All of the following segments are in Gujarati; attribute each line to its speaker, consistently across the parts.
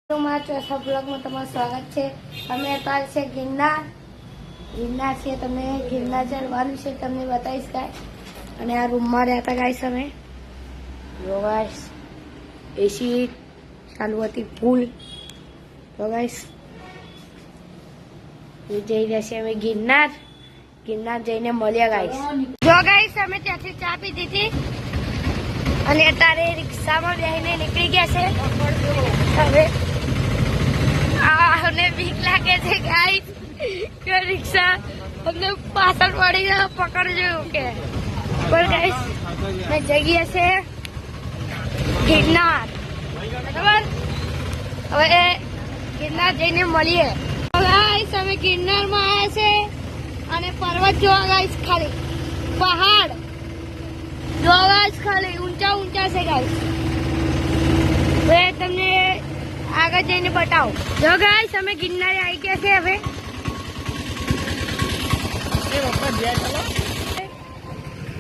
Speaker 1: ચોથા બ્લોગમાં તમારું સ્વાગત છે। અમે અત્યારે છે ગિરનાર છે, તમને ગિરનાર ચડવાનું છે, તમને બતાવીશ ગાઈસ। અને આ રૂમમાં રહેતા ગાઈસ અમે જો ગાઈસ એસી ચાલુ હતી ફૂલ। તો ગાઈસ જઈ રહ્યા છીએ અમે ગિરનાર જઈને મળ્યા ગાઈસ। જો ગાઈસ અમે ત્યાંથી ચા પીધી હતી અને અત્યારે રિક્ષામાં બેસીને નીકળી ગયા છે। હવે અમને બીક લાગે છે ગાઈસ કે રિક્ષા અમને પાછળ પડી જાય પકડજો કે પણ ગાઈસ મેં જગ્યા છે ગિરનાર બરાબર। હવે ગિરનાર જઈને મળીએ। ગાઈસ અમે ગિરનારમાં આવ્યા છે અને પર્વત જોવા ગાઈસ, ખાલી પહાડ જોવા ગાઈસ, ખાલી ઊંચા છે ગાઈસ। હવે તમને આગળ જઈને બતાવો। જો ગાઈસ અમે ગિરનારે આવી ગયા છે। હવે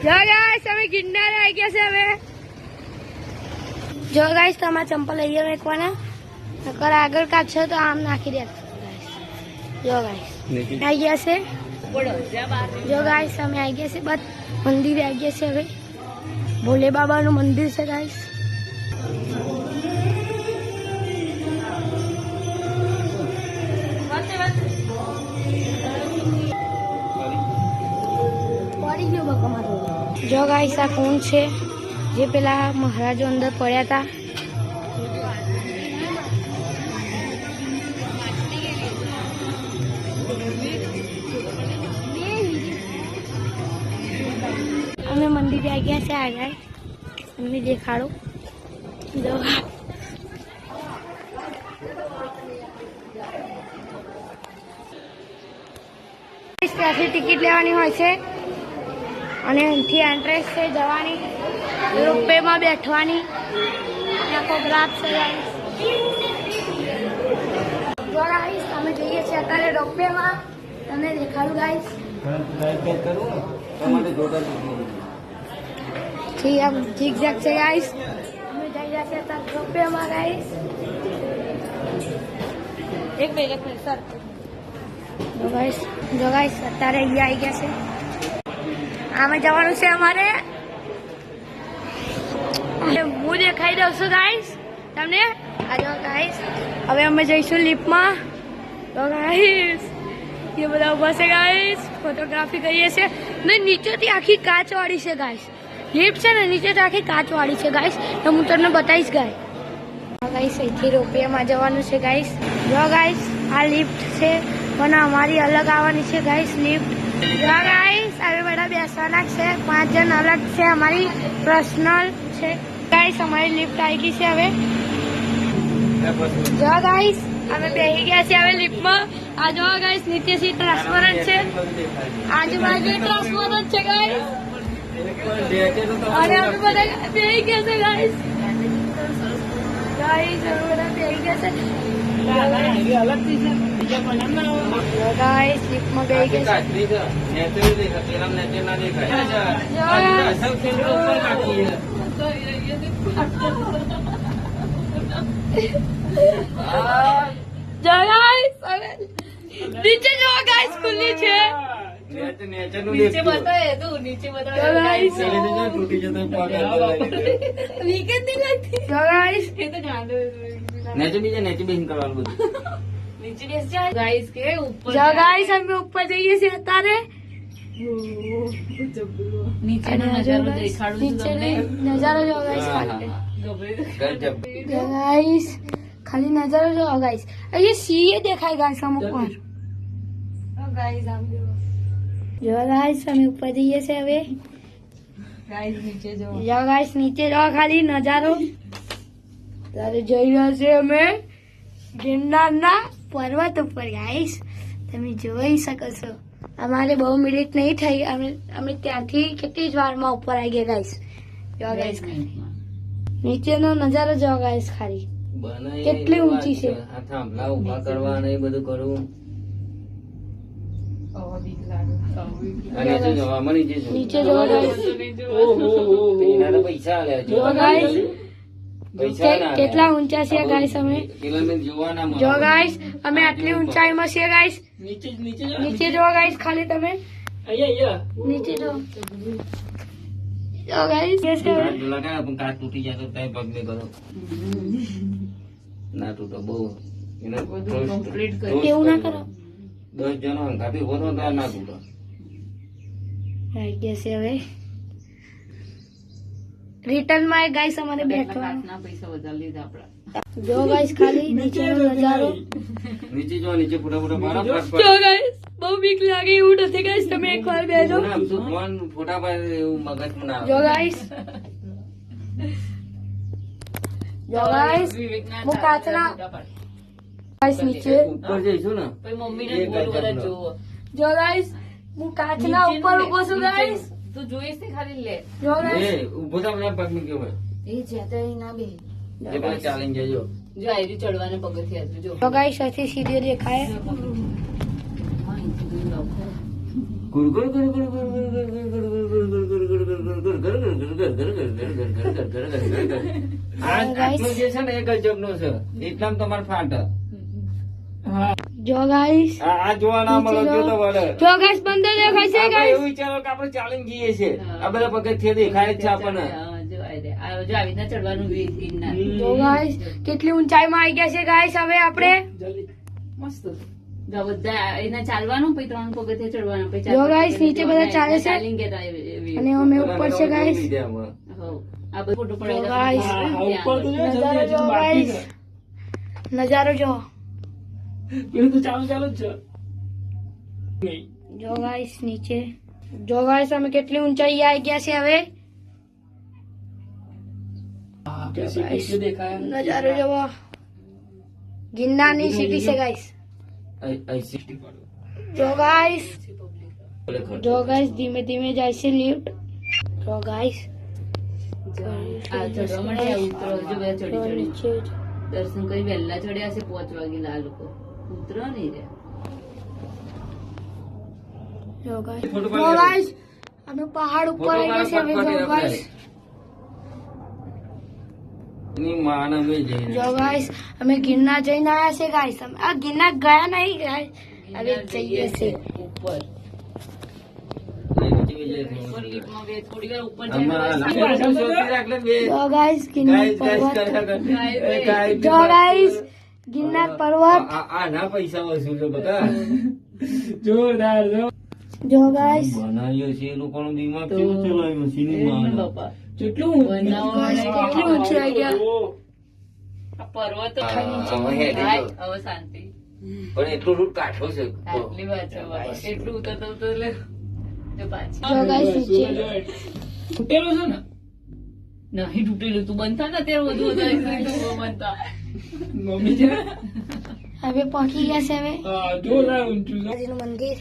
Speaker 1: જો ગાઈસ અમે ગિરનારે આવી ગયા છે। હવે જો ગાઈસ તમારા ચંપલ અહીંયા રાખવાના, નકર આગળ કાઢશો તો આમ નાખી દે। જો ગાઈસ આવી ગયા છે। જો ગાઈસ અમે આવી ગયા છે, બસ મંદિરે આવી ગયા છે। હવે ભોલે બાબાનું મંદિર છે ગાઈસ। જો ગાઈસ આ કુંડ છે જે પેલા મહારાજો અંદર પડ્યા હતા। અમે મંદિરે આવી ગયા છે આગળ, તમને દેખાડો। જો ત્યાંથી ટિકિટ લેવાની હોય છે અને અહીંથી એન્ટ્રેન્સ છે જવાની, રોપવેમાં બેઠવાની, આખો ગ્રાફ છે ગાઈસ। જો ગાઈસ અમે જઈએ છીએ અત્યારે રોપવેમાં, તમને દેખાડું ગાઈસ। ઠીક આમ ઝીકઝેક છે ગાઈસ। અમે જઈ રહ્યા છીએ અત્યારે રોપવેમાં ગાઈસ। એક મિનિટ સર। જો ગાઈસ અત્યારે અહીંયા આવી ગયા છે। આમે જવાનું છે અમારે, હું દેખાઈ દઉં છું ગાઈસ તમને। આ જો ગાઈસ હવે અમે જઈશું લિફ્ટમાં। તો ગાઈસ એ બધા ઉભા છે ગાઈસ, ફોટોગ્રાફી કરીએ છીએ ને નીચેથી આખી કાચવાળી છે ગાઈસ। લિફ્ટ છે ને નીચેથી આખી કાચવાળી છે ગાઈસ, તો હું તમને બતાવીશ ગાઈસ। અહીંથી રોપવેમાં જવાનું છે ગાઈસ। જો ગાઈસ આ લિફ્ટ છે પણ અમારી અલગ આવવાની છે ગાઈસ લિફ્ટ। જો ગાઈસ હવે બધા બેસવાના છે, 5 જણ અલગ છે, અમારી પર્સનલ છે ગાઈસ। અમારી લિફ્ટ આવી ગઈ છે હવે। જો ગાઈસ અમે બેસી ગયા છે હવે લિફ્ટમાં। આ જો ગાઈસ નીચેથી ટ્રાન્સપરન્ટ છે, આજુબાજુ ટ્રાન્સપરન્ટ છે ગાઈસ, અને અમે બધા બેસી ગયા છે ગાઈસ। ગાઈસ અમે બધા બેસી ગયા છે ગાઈસ, લિફ્ટમાં બેસી ગયા છે। નીચે જો ગાઈસ ખુલ્લી છે, નીચે બતાવે તું, નીચે બતાવે ગાઈસ, વીકેન્ડ ની લાગતી ગાઈસ। એ તો જાણો નીચે બેન કરવાનું બધું, નીચે બેસ જાય ગાઈસ કે ઉપર। જો ગાઈસ અમે ઉપર જઈએ છીએ અત્યારે, નીચેનો નજારો દેખાડું છું તમને। નજારો જો ગાઈસ, ગાઈસ ખાલી નજારો જો ગાઈસ। અહીંયા સીએ દેખાય ગાઈસ અમુક વાર। જો ગાઈસ અમે ઉપર જઈએ છીએ હવે। જો ગાઈસ નીચે જો ખાલી નજારો ત્યારે જઈ રહ્યા છે અમે ગિરનારના પર્વત ઉપર ગાઈસ, તમે જોઈ શકો છો। અમારે બહુ મિનિટ નહીં થઈ, અમે ત્યાંથી કેટલી જ વારમાં ઉપર આવી ગયા ગાઈસ। જો ગાઈસ નીચેનો નજારો જો ગાઈસ, ખાલી કેટલી ઊંચી છે।
Speaker 2: ઉભા કરવા ને બધું કરવું,
Speaker 1: નીચે જો ગાઈસ,
Speaker 2: પૈસા
Speaker 1: જો ગાઈસ
Speaker 2: પૈસા ના
Speaker 1: કેટલા ઊંચા છે ગાઈસ અમે
Speaker 2: પેલા મેં જોવાના મળે.
Speaker 1: જો ગાઈસ અમે આટલી ઊંચાઈમાં છીએ ગાઈસ નીચે જો ગાઈસ ખાલી તમે નીચે જો ગાઈસ કે છે
Speaker 2: કાચ લગાવ્યા પણ કાચ તૂટી જાય તો ત્યાં પગ ને કરો ના તૂટો બહુ એને
Speaker 1: એવું ના કરો
Speaker 2: 10 જણો અંગાથી હોતો તો ના તૂટો.
Speaker 1: આઈ ગયા છે હવે રિટર્ન માં ગાઈસ અમારે બેઠવાનું જો ગાઈસ ખાલી નીચેનો નજારો
Speaker 2: નીચે જો નીચે ફોટા ફોટા મારા
Speaker 1: જો ગાઈસ બહુ બીક લાગે એવું નથી ગાઈસ તમે એકવાર બેસો
Speaker 2: ફોન ફોટા પાડે એવું મગજમાં ના
Speaker 1: જો
Speaker 2: આવે.
Speaker 1: ગાઈસ જો ગાઈસ હું કાચના ગાઈસ નીચે
Speaker 2: ઉપર જઈશું ને
Speaker 1: જો ગાઈસ હું કાચના ઉપર ઉભો છું ગાઈસ
Speaker 3: તું જોઈશ ને ખાલી લે
Speaker 1: જો ગાઈસ
Speaker 2: એ ઉભો થા મને પગ ની કેવું
Speaker 3: એ જ્યાં ના બે
Speaker 2: એ પેલા ચાલીને જજો
Speaker 3: જો આયરી ચડવાને પગથિયા છે જો
Speaker 1: જો ગાઈસ અહીંથી સીધો દેખાય
Speaker 2: ગુર ગુર ગુર ગુર ગુર ગુર ગુર ગુર ગુર આટલું જે છે ને એ ગજબ નો છે એકદમ તમારે ફાટ
Speaker 1: જો ગાઈસ
Speaker 2: આ જોવા ના મળે જો તો વળે
Speaker 1: જો ગાઈસ બંદર દેખાય છે
Speaker 2: આપણે
Speaker 1: ગાઈસ
Speaker 2: એવું વિચારો કે આપણે ચાલીને જઈએ છીએ આ બધા પગથિયા દેખાય જ છે આપણને
Speaker 3: જો આયરે આ જો આવી રીતના ચડવાનું વીર ના
Speaker 1: જો ગાઈસ કેટલી ઊંચાઈમાં આવી ગયા છે ગાઈસ હવે આપણે
Speaker 3: મસ્ત જો બધા એના ચાલવાનું પછી 3 પગથિયા ચડવાના પછી
Speaker 1: જો guys, નીચે બધા ચાલે છે.
Speaker 3: ચાલીને ગયા તા એવી.
Speaker 1: અને અમે ઉપર છે ગાઈસ
Speaker 3: હો. આ બધું ફોટો
Speaker 1: જો
Speaker 3: પડાવી
Speaker 1: ગાઈસ નજારો જો ગાઈસ નજારો જો જો ગાઈસ નીચે જો ગાઈસ અમે કેટલી ઊંચાઈ આવી ગયા છે હવે નજારો જોવો ગિરનારની સિટી છે ગાઈસ જો ગાઈસ ધીમે ધીમે જાય છે લિફ્ટ જો ગાઈસ
Speaker 3: આ ચડવા મળે આ ઉતરો જો બધા ચડી ચડી
Speaker 1: નીચે
Speaker 3: દર્શન કરી વહેલા ચડ્યા છે 5 વાગેલા આ લોકો ઉતરો નહીં રે
Speaker 1: જો ગાઈસ અમે પહાડ ઉપર આવી ગયા છે હવે જો ગાઈસ
Speaker 2: ની માન અમે જઈને
Speaker 1: જો ગાઈસ અમે ગિરનાર જઈને આવ્યા છે ગાઈસ અમે આ ગિરનાર ગયા નહીં ગાઈસ હવે જઈએ છે
Speaker 3: ઉપર ઉપર લીફ્ટમાં બે થોડી વાર ઉપર
Speaker 1: જો ગાઈસ ગિરનાર પર્વત જો ગાઈસ ગિરનાર પર્વત
Speaker 2: ના પૈસા વસૂલ છે બધા જોરદાર
Speaker 1: જો ગાઈસ
Speaker 2: બનાવ્યો છે એ લોકોનું દિમાગ કેવું ચલાવ્યું છે ની માન
Speaker 3: બાપા
Speaker 1: કેટલી ઊંચી આવી ગયા
Speaker 3: આ પર્વત
Speaker 2: હવે હેડી ગયો.
Speaker 3: હવે શાંતિ
Speaker 2: પણ એટલું રૂટ કાઠો છે
Speaker 3: આટલી વાત છે બાપા. એટલું ઉતરતો ઉતરતો લે જો પાછી
Speaker 1: જો ગાઈસ નીચે
Speaker 3: નહીં તૂટેલું તું બનતા ને ત્યારે વધુ વધારે તું બનતા
Speaker 1: હવે પહોંચી ગયા છે હવે અંબાજીનું મંદિર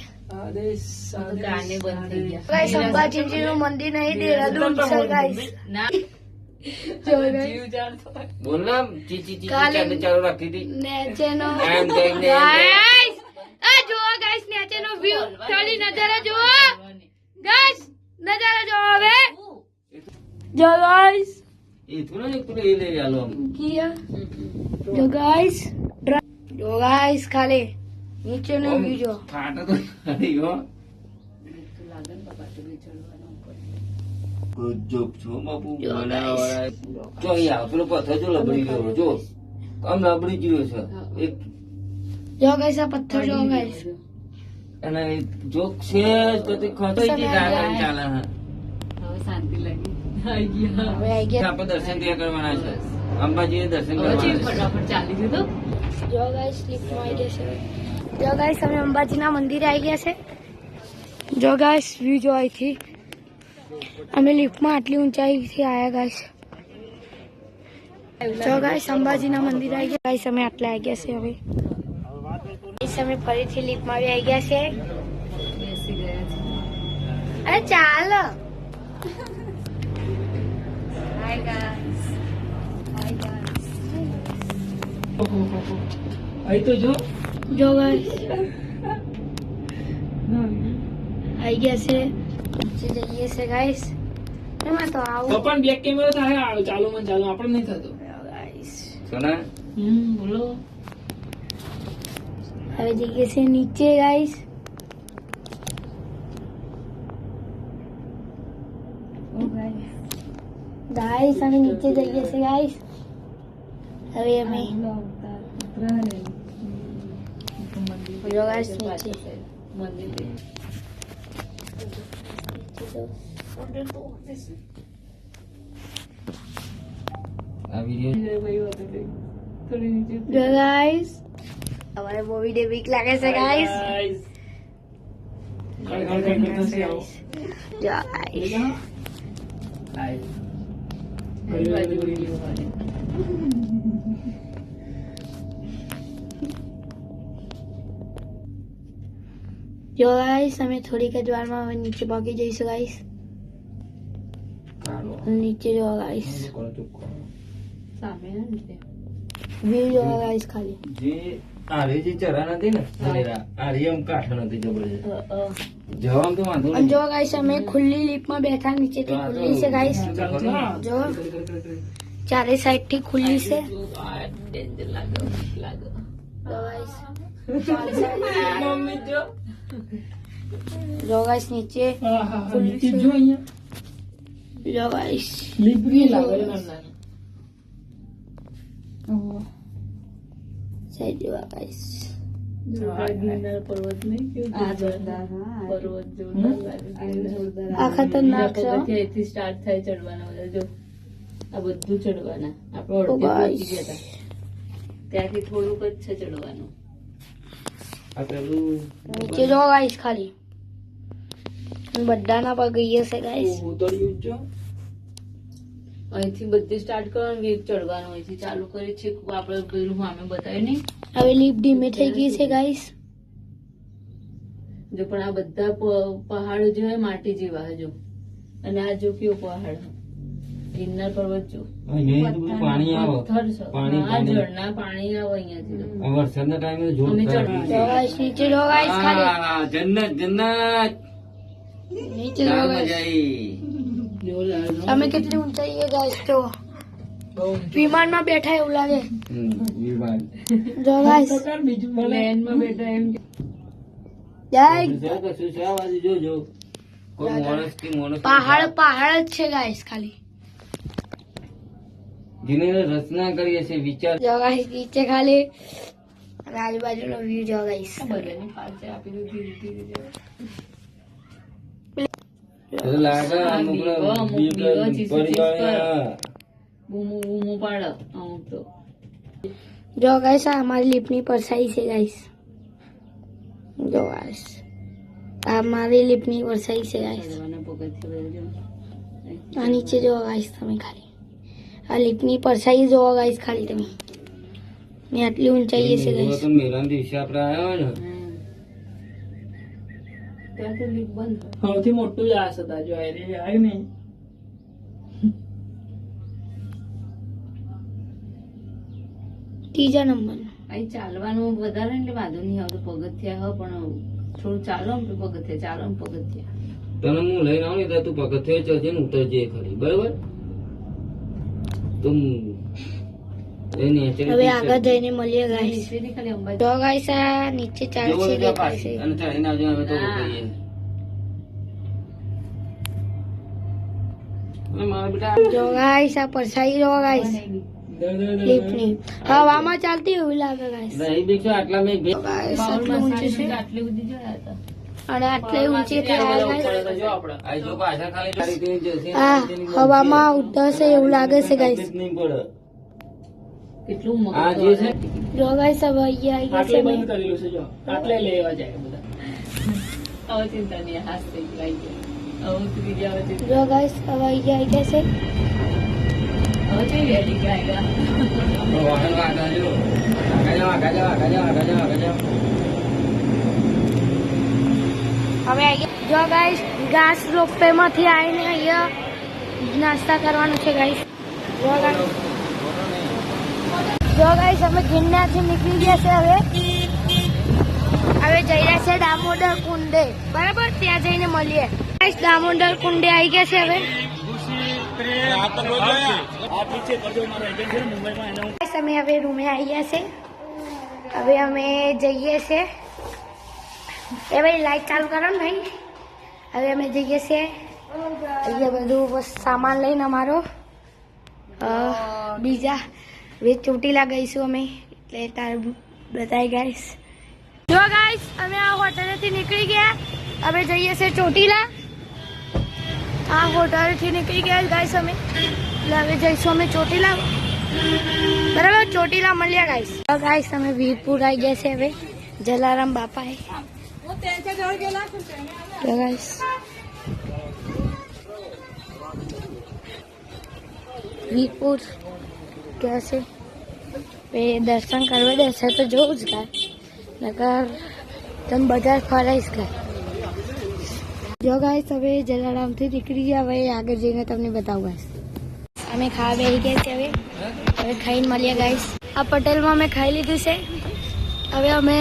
Speaker 3: ગાને બંધ થઈ ગયા
Speaker 1: ગાઈસ અંબાજીનું મંદિર નહીં દેહરાદૂન છે ગાઈસ
Speaker 3: ના
Speaker 1: જો ગાઈસ
Speaker 3: જીવ જાણતો
Speaker 2: બોલ ના ચી ચી ચી
Speaker 1: કાલે-
Speaker 2: ચાલે ચાલુ રાખી હતી
Speaker 1: નેચેનો
Speaker 2: એમ કહીને
Speaker 1: ગાઈસ આ જો ગાઈસ નેચેનો વ્યૂ ખાલી નજારા જો ગાઈસ નજારા જો હવે જો ગાઈસ
Speaker 2: એ થોડા એક તો એ લઈ આલો આમ.
Speaker 1: કિયા જો ગાઈસ જો ગાઈસ ખાલી નીચેનો
Speaker 2: આમ
Speaker 1: વ્યૂ જો
Speaker 2: ફાટે તો ખરી હો.
Speaker 3: લાગે ને બાપા તો ચડવાનું
Speaker 2: ગજબ છો બાપુ બનાવવાળા. જો અહીં આવ, પેલો પથ્થર જો લબડી ગયો જો આમ લબડી ગયો છે એક
Speaker 1: જો ગાઈસ આ પથ્થર જો ગાઈસ
Speaker 2: અને જો છે તો તે ખોટાઈ ગઈ ગાગર ચાલે હે.
Speaker 3: હવે શાંતિ લાગી આવી ગયા
Speaker 1: હવે આવી ગયા
Speaker 2: આપણે દર્શન ત્યાં કરવાના છે અંબાજી દર્શન
Speaker 3: હવે
Speaker 2: કરવાના
Speaker 3: જીવ
Speaker 2: છે.
Speaker 3: ફટાફટ ચાલી ગયું
Speaker 1: જો ગાઈસ લિફ્ટમાં આવી ગયા છે જો ગાઈસ અમે અંબાજીના મંદિરે આવી ગયા છે જો ગાઈસ વ્યૂ જો અહીંથી અમે લિફ્ટમાં આટલી ઊંચાઈથી આવ્યા ગાઈસ જો ગાઈસ અંબાજીના મંદિરે આવી ગયા ગાઈસ અમે આટલા આવી ગયા છે હવે ગાઈસ અમે ફરીથી લિફ્ટમાં આવી ગયા છે
Speaker 3: બેસી ગયા છે
Speaker 1: અરે ચાલ
Speaker 3: હાય ગાઈસ
Speaker 1: જો ગાઈસ આવી ગયા છે નીચે જઈએ છે ગાઈસ એમાં તો આવું
Speaker 4: પણ બેક કેમેરો થાય ચાલુ મને ચાલુ આપણે નહીં થતો
Speaker 2: સોના
Speaker 3: બોલો.
Speaker 1: હવે જઈએ છે નીચે ગાઈસ. ગાઈસ અમે નીચે જઈએ છે ગાઈસ. હવે અમે જો ગાઈસ નીચે
Speaker 2: આ વિડીયો
Speaker 1: જો ગાઈસ અમારે બહુ વિડીયો વીક લાગે છે ગાઈસ. જો ગાઈસ જો ગાઈસ અમે થોડીક જ વારમાં હવે નીચે પહોંચી જઈશું ગાઈસ. નીચે જો ગાઈસ
Speaker 3: સામે ને
Speaker 1: વ્યૂ જો ગાઈસ ખાલી.
Speaker 2: જે આરે જે ચરા નથી ને હરેરા આરે એમ કાઠો નથી જબરજસ્ત જવામ તો વાંધો
Speaker 1: અને
Speaker 2: નહીં.
Speaker 1: જો ગાઈસ અમે ખુલ્લી લિફ્ટમાં બેઠા નીચેથી ખુલ્લી છે ગાઈસ. જો ચારે સાઈડ થી ખુલ્લી છે.
Speaker 3: ડેન્જર લાગે
Speaker 1: જો ગાઈસ ચારે side જો ગાઈસ નીચે ખુલ્લી છે. જો ગાઈસ સાઈડ જો ગાઈસ
Speaker 3: પર્વત નહીં કેવું પર્વત જોરદાર
Speaker 1: આ ખતરનાક છે.
Speaker 3: અહીંથી સ્ટાર્ટ થાય ચડવાના બધા જો આ બધું ચડવાના આપણે
Speaker 1: ઓ
Speaker 3: અડધે
Speaker 1: guys.
Speaker 3: પહોંચી ગયા હતા ત્યાંથી થોડુંક જ છે ચડવાનું
Speaker 2: આ પેલું
Speaker 1: નીચે જો ગાઈસ ખાલી બધાના પગ ગઈએ છે ગાઈસ.
Speaker 3: અહીંથી બધી સ્ટાર્ટ કરવાનું વેગ ચડવાનું અહીંથી ચાલુ કરી છે આપણે પેલું સામે બતાવ્યું નહીં
Speaker 1: હવે લિફ્ટ ધીમે થઈ ગઈ છે ગાઈસ.
Speaker 3: જો પણ આ બધા પહાડો જે હોય માટી જેવા છે જો અને આ જો કેવો પહાડ ગિરનાર પર્વત જો
Speaker 2: અહીંયા તો બધું પાણી આવે
Speaker 3: પથ્થર છે
Speaker 2: પાણી
Speaker 3: આ
Speaker 2: પાણી
Speaker 3: ઝરણા પાણી આવે અહીંયાથી
Speaker 2: આ વરસાદના ટાઈમે જોર
Speaker 3: અમે
Speaker 1: જો ગાઈસ નીચે જો ગાઈસ ખાલી
Speaker 2: જન્નત જન્નત
Speaker 1: નીચે જો
Speaker 2: મજા
Speaker 1: ગાઈસ.
Speaker 2: આવી.
Speaker 1: અમે કેટલી ઊંચાઈએ ગાઈસ તો વિમાનમાં બેઠા એવું લાગે.
Speaker 2: વિમાન
Speaker 1: જો ગાઈસ
Speaker 3: પ્લેનમાં બેઠા એમ
Speaker 1: જય
Speaker 2: કશું છે, કશું છે, આ બાજુ જોજો કોઈ માણસ કે માણસ
Speaker 1: પહાડ પહાડ જ છે ગાઈસ ખાલી.
Speaker 2: જેને રચના કરીએ છે વિચાર
Speaker 1: જો ગાઈસ નીચે ખાલી અને આજુબાજુનો વ્યૂ જો ગાઈસ.
Speaker 3: બધાની પાસે આપી દીધી ધીરે ધીરે
Speaker 2: તો લાગે અમુક
Speaker 3: અમુક
Speaker 2: બીક
Speaker 3: બીક ચીસી
Speaker 2: પડી
Speaker 3: ચીસ
Speaker 2: જાય.
Speaker 3: બૂમો બૂમો પાડો અમુક તો
Speaker 1: જો ગાઈસ આ અમારી લિફ્ટની પરસાઈ છે ગાઈસ. જો ગાઈસ આ મારી લિફ્ટની પરસાઈ છે ગાઈસ.
Speaker 3: ચડવાના પગથિયા બધા જો
Speaker 1: આ નીચે જો ગાઈસ તમે ખાલી આ લિફ્ટની પરસાઈ જો ગાઈસ ખાલી તમે ને આટલી ઊંચાઈએ છે ગાઈસ.
Speaker 2: તો મેળાના દિવસે આપણે આવ્યા હોય ને
Speaker 3: ત્યાં તો લીક બંધ
Speaker 4: સૌથી મોટું જ આ હતા જો આવ્યું ને
Speaker 1: ત્રીજા નંબરનું
Speaker 3: અહીં ચાલવાનું વધારે એટલે વાંધો નહીં આવતો પગથિયા હોય પણ થોડું ચાલો ને તો પગથિયા ચાલો ને પગથિયા
Speaker 2: તને હું લઈને આવું ને ત્યારે તું પગથિયે ચડજે ને ઉતરજે ખરી બરાબર તો એ નેચર
Speaker 1: હવે આગળ જઈને મળીએ ગાઈસ.
Speaker 3: નીચેથી ખાલી અંબાજી
Speaker 1: જો ગાઈસ આ નીચે ચાલશે દેખાય છે.
Speaker 2: અને ચડીને આવજો અમે તો કહીએ અને મારા બેટા
Speaker 1: જો ગાઈસ આ પરસાઈ જો ગાઈસ લિફ્ટની હવામાં ચાલતી એવું લાગે ગાઈસ.
Speaker 2: રહી બેસો આટલા મેં
Speaker 1: જો ગાઈસ આટલું ઊંચું છે
Speaker 3: આટલી બધી જોયા હતા
Speaker 1: અને આટલી ઊંચી થી આવે ગાઈસ.
Speaker 2: આ જો પાછળ ખાલી તારી તેની જશે
Speaker 1: આ હવામાં ઉડશે એવું લાગે છે ગાઈસ.
Speaker 2: નહીં પડે
Speaker 3: કેટલું
Speaker 2: આ
Speaker 3: મગજ
Speaker 2: જે છે
Speaker 1: જો ગાઈસ હવે અહીંયા આવી ગયા છે
Speaker 4: આટલે
Speaker 1: અમે.
Speaker 4: બંધ કરેલું છે જો આટલે લેવા જાય બધા
Speaker 3: હવે ચિંતા નહીં હાથ થઈ ગઈ આવી ગયા હવે ઉતરી ગયા હવે ચિંતા
Speaker 1: જો ગાઈસ હવે અહીંયા આવી ગયા છે.
Speaker 3: હવે કઈ રેડી ગયા
Speaker 2: આપણો વાહન આગળ જો આગળ જાઓ આગળ જાઓ આગળ જાઓ આગળ જાઓ આગળ જાઓ
Speaker 1: હવે આવી ગયા. જો ગાઈસ ઘાસ રોપે માંથી આવીને અહીંયા નાસ્તા કરવાનું છે ગાઈસ. જો ગાઈસ અમે ગિરનારથી નીકળી ગયા છે હવે જઈ રહ્યા છે દામોદર કુંડે બરાબર ત્યાં જઈને મળીએ ગાઈસ. દામોદર કુંડે આવી ગયા છે હવે અમે હવે રૂમે આવ્યા છે. હવે અમે જઈએ છે. એ ભાઈ લાઈટ ચાલુ કરો ને ભાઈ. હવે અમે જઈએ છીએ અહીંયા બધું બસ સામાન લઈને અમારો બીજા ચોટીલા ગઈશું અમે, એટલે તાર બતાવી ગાઈસ. જો ગાઈસ અમે આ હોટેલેથી નીકળી ગયા. હવે જઈએ છીએ ચોટીલા. આ હોટેલથી નીકળી ગયા ગાઈસ અમે, એટલે હવે જઈશું અમે ચોટીલા. બરાબર, ચોટીલા મળ્યા ગાઈસ. ગાઈસ અમે વીરપુર આવી ગયા છે. હવે જલારામ બાપાએ ગાઈસ વીરપુર ગયા છે. દર્શન કરવા દેશે તો જોવું જ ગાય, નકર તમે બજાર ફરાઈશ ગાય. જો ગાઈસ હવે જલારામથી નીકળી ગયા. હવે આગળ જઈને તમને બતાવું ગાઈસ. અમે ખાવા બેસી ગયા છે. હવે ખાઈને મળીએ ગાઈસ. આ પટેલમાં અમે ખાઈ લીધું છે. હવે અમે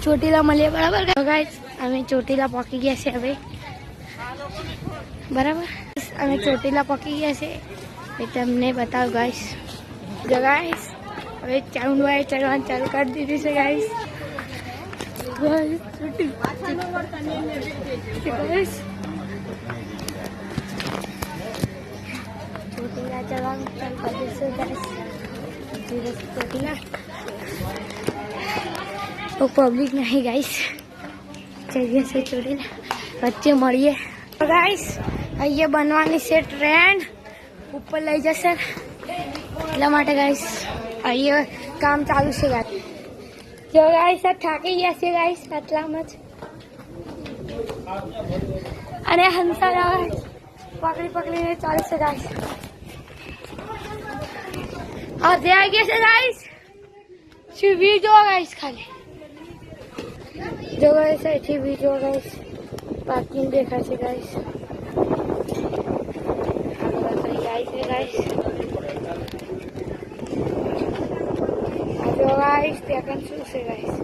Speaker 1: ચોટીલા મળીએ. બરાબર ગાઈસ, અમે ચોટીલા પહોંચી ગયા છે. હવે બરાબર અમે ચોટીલા પહોંચી ગયા છે, એ તમને બતાવું ગાઈસ. જો ગાઈસ હવે ચાઉંડવાએ ચડવાનું ચાલુ કરી દીધું છે ગાઈસ. ચોટીલા ચડવાનું ચાલુ કરી દીધું ગાઈસ. ચોટીલા તો પબ્લિક નહીં ગાઈસ. જઈએ છે ચોટીલા, વચ્ચે મળીએ ગાઈસ. અહીંયા બનવાની છે ટ્રેન, ઉપર લઈ જશે એટલા માટે ગાઈસ અહીંયા કામ ચાલુ છે ગાઈસ. જો ગાઈસ આ થાકી ગયા છે ગાઈસ આટલામાં જ. અને હંસા પકડી પકડીને ચાલશે ગાઈસ. અડધે આવી ગયા છે ગાઈસ. સીવી જો ગાઈસ, ખાલી જો ગાઈસ અહીંથી વી જો ગાઈસ. પાર્કિંગ દેખાય છે ગાઈસ. ગાઈસ જો ગાઈસ ત્યાં શું છે ગાઈસ.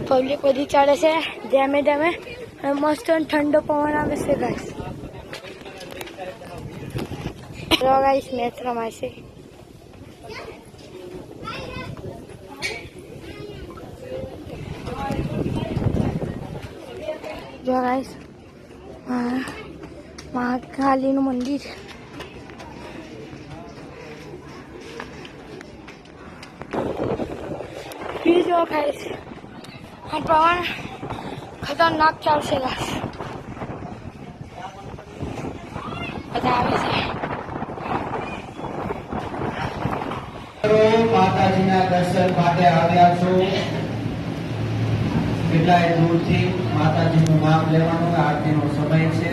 Speaker 1: પબ્લિક બધી ચાલે છે ધીમે ધીમે, અને મસ્ત ઠંડો પવન આવે છે ગાઈસ. જો ગાઈસ મેચ રમાય છે. જો ગાઈસ મહાકાલીનું મંદિર. બીજો ગાઈસ આ પવન ખતરનાક ચાલશે ગાઈસ. બધા આવે છે.
Speaker 5: માતાજીના દર્શન માટે આવ્યા છો, કેટલાય દૂરથી માતાજીનું નામ લેવાનું આરતીનો સમય છે.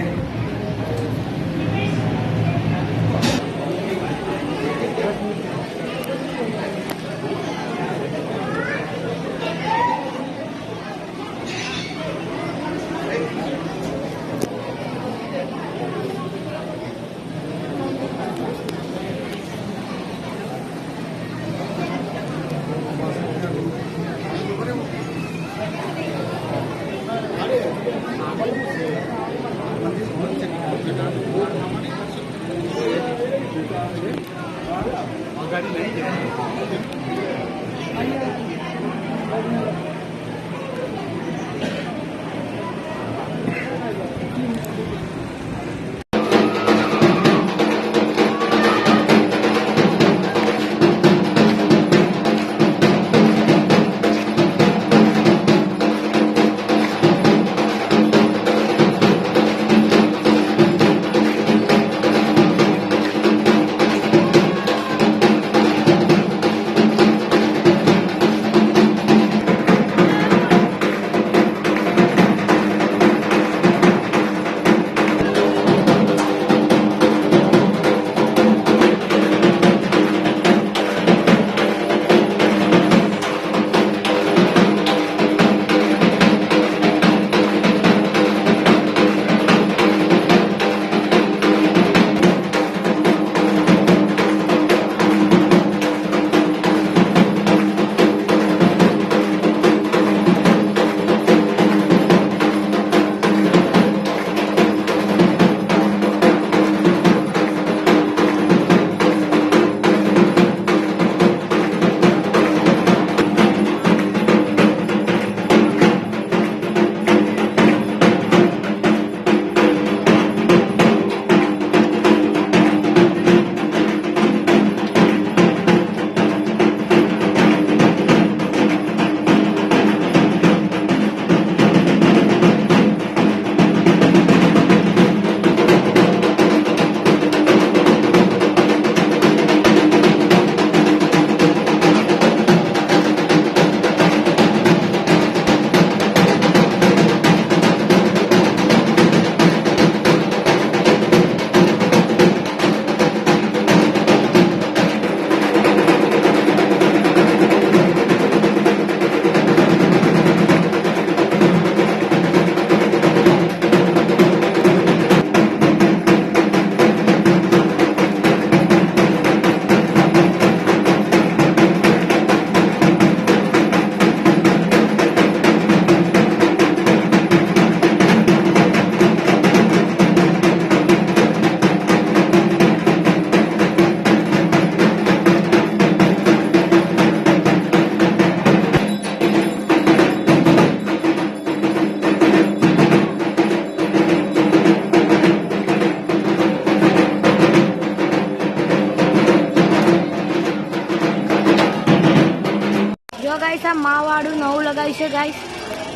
Speaker 1: જો ગાઈસ આ મા વાળું નવું લગાવ્યું છે ગાઈસ.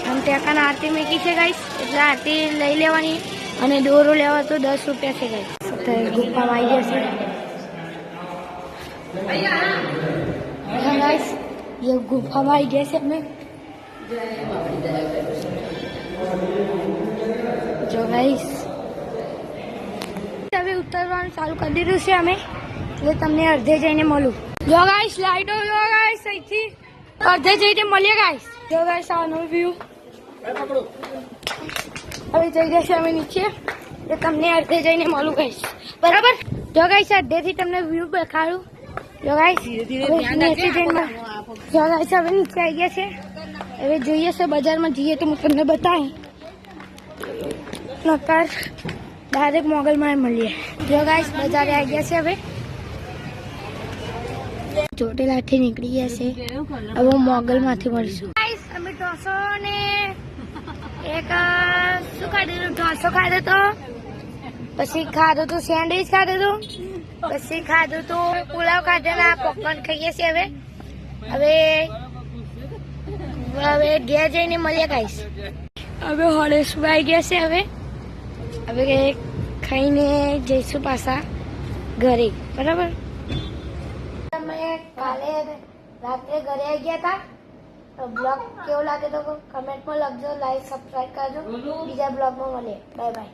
Speaker 1: આમ ટેકાના આરતી મૂકી છે ગાઈસ, એટલે આરતી લઈ લેવાની અને દોરો લેવા તો 10 રૂપિયા છે ગાઈસ. અત્યારે ગુફામાં આવી જશે ગાઈસ. ये गुफाમાં આવી ગયા છે અમે. જો ગાઈસ હવે ઉતરવાનું ચાલુ કરી દીધું છે અમે, એટલે તમને અડધે જઈને મળું. જો ગાઈસ લાઈટો જો ગાઈસ અહીંથી અડધે જઈને મળીએ ગાઈસ. જો ગાઈસ આનો વ્યૂ હવે જઈ જશે અમે નીચે, એટલે તમને અડધે જઈને મળું ગાઈસ. બરાબર. જો ગાઈસ અડધેથી તમને વ્યૂ દેખાડું. જો ગાઈસ હવે નીચે જઈને જો ગાઈસ હવે નીચે આવી ગયા છે. હવે જોઈએ છે બજારમાં જઈએ તો હું તમને બતાવી નકાર ડાયરેક્ટ મોગલમાં મળીએ. જો ગાઈસ બજારે આવી ગયા છે. હવે ચોટીલાથી નીકળી ગયા છે. હવે મોગલમાંથી મળીશું ગાઈસ. અમે ઢોસો ને એક શું ખાધું? ઢોસો ખાધો તો, પછી ખાધું તું સેન્ડવીચ ખાધું તું, પછી ખાધું તું પુલાવ ખાધેલા, પોપકોર્ન ખાઈએ છીએ. હવે હવે ઘેર જઈને મળીએ ગાઈસ. હવે હળેશભાઈ આવી ગયા છે. હવે ખાઈને જઈશું પાછા ઘરે. બરાબર. અમે કાલે રાત્રે ઘરે આવી ગયા હતા. તો બ્લોગ કેવો લાગે તો કમેન્ટમાં લખજો, લાઈક સબસ્ક્રાઈબ કરજો. બીજા બ્લોગમાં મળીએ. Bye bye.